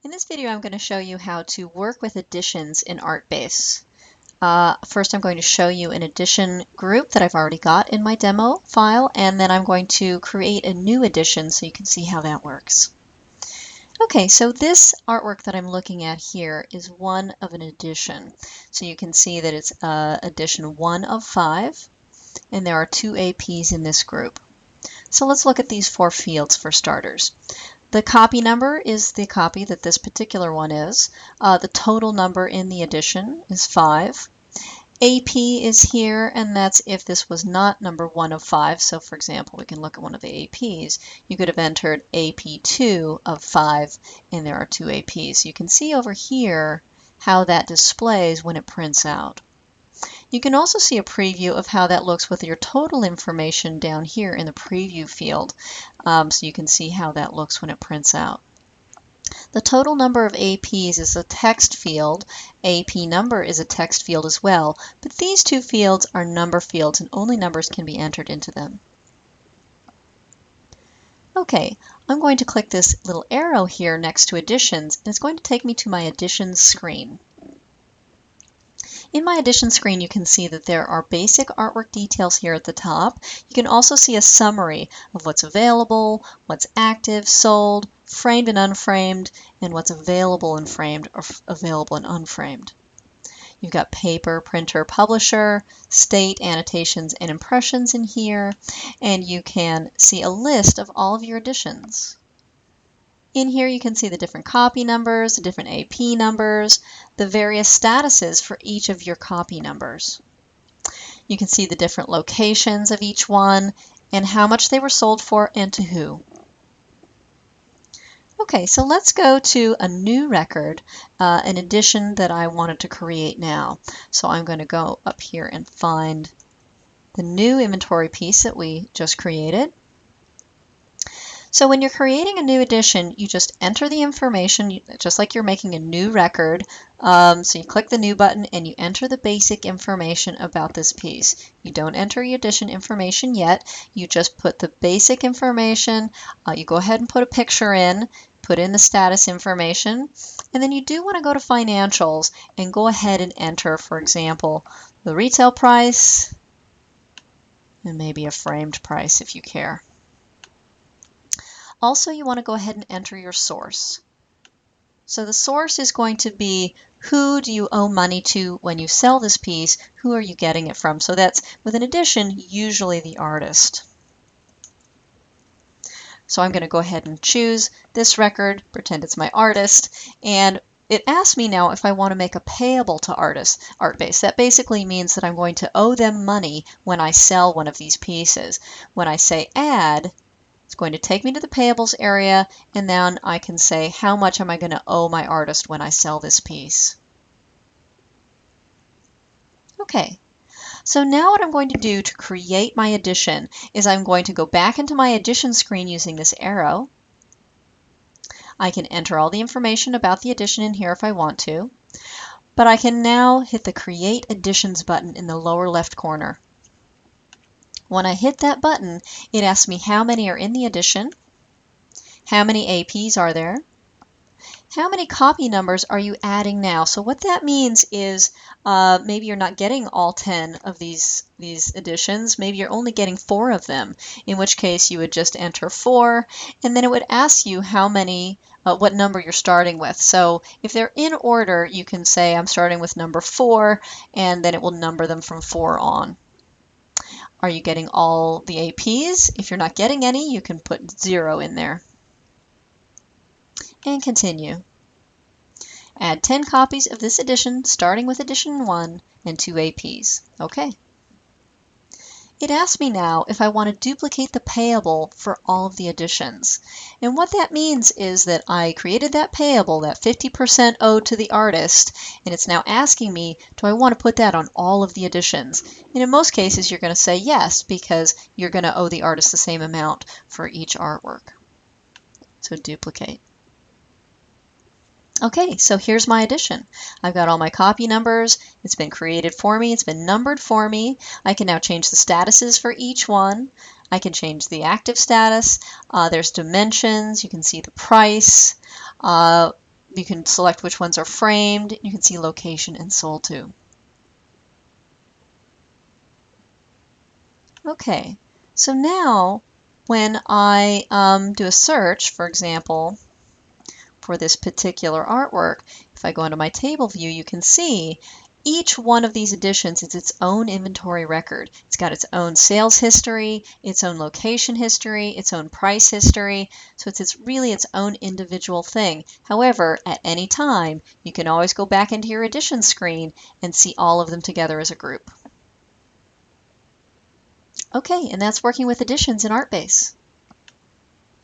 In this video, I'm going to show you how to work with additions in ArtBase. First, I'm going to show you an addition group that I've already got in my demo file, and then I'm going to create a new addition so you can see how that works. Okay, so this artwork that I'm looking at here is one of an addition. So you can see that it's addition 1 of 5, and there are 2 APs in this group. So let's look at these 4 fields for starters. The copy number is the copy that this particular one is. The total number in the edition is 5. AP is here, and that's if this was not number 1 of 5. So for example, we can look at one of the APs. You could have entered AP2 of 5, and there are 2 APs. You can see over here how that displays when it prints out. You can also see a preview of how that looks with your total information down here in the preview field. So you can see how that looks when it prints out. The total number of APs is a text field. AP number is a text field as well, but these 2 fields are number fields and only numbers can be entered into them. Okay, I'm going to click this little arrow here next to additions, and it's going to take me to my additions screen. In my addition screen, you can see that there are basic artwork details here at the top. You can also see a summary of what's available, what's active, sold, framed and unframed, and what's available and framed or available and unframed. You've got paper, printer, publisher, state, annotations, and impressions in here, and you can see a list of all of your additions. In here you can see the different copy numbers, the different AP numbers, the various statuses for each of your copy numbers. You can see the different locations of each one and how much they were sold for and to who. Okay, so let's go to a new record, an edition that I wanted to create now. So I'm going to go up here and find the new inventory piece that we just created. So when you're creating a new edition, you just enter the information, just like you're making a new record. So you click the new button and you enter the basic information about this piece. You don't enter your edition information yet. You just put the basic information. You go ahead and put a picture in, put in the status information, and then you do want to go to financials and go ahead and enter, for example, the retail price and maybe a framed price if you care. Also, you want to go ahead and enter your source. So the source is going to be who do you owe money to when you sell this piece, who are you getting it from? So that's, with an edition, usually the artist. So I'm going to go ahead and choose this record, pretend it's my artist, and it asks me now if I want to make a payable to ArtBase. That basically means that I'm going to owe them money when I sell one of these pieces. When I say add, it's going to take me to the payables area, and then I can say how much am I going to owe my artist when I sell this piece. Okay, so now what I'm going to do to create my edition is I'm going to go back into my edition screen using this arrow. I can enter all the information about the edition in here if I want to, but I can now hit the Create Editions button in the lower left corner. When I hit that button, it asks me how many are in the edition, how many APs are there, how many copy numbers are you adding now. So what that means is maybe you're not getting all 10 of these editions, maybe you're only getting 4 of them, in which case you would just enter 4, and then it would ask you how many, what number you're starting with. So if they're in order, you can say I'm starting with number 4, and then it will number them from 4 on. Are you getting all the APs? If you're not getting any, you can put 0 in there. And continue. Add 10 copies of this edition, starting with edition 1 and 2 APs. Okay. It asks me now if I want to duplicate the payable for all of the editions. And what that means is that I created that payable, that 50% owed to the artist, and it's now asking me, do I want to put that on all of the editions? And in most cases, you're going to say yes, because you're going to owe the artist the same amount for each artwork. So duplicate. Okay, so here's my edition. I've got all my copy numbers. It's been created for me. It's been numbered for me. I can now change the statuses for each one. I can change the active status. There's dimensions. You can see the price. You can select which ones are framed. You can see location and sold to. Okay, so now when I do a search, for example, for this particular artwork, if I go into my table view, you can see each one of these editions is its own inventory record. It's got its own sales history, its own location history, its own price history, so it's really its own individual thing. However, at any time, you can always go back into your edition screen and see all of them together as a group. Okay, and that's working with editions in ArtBase.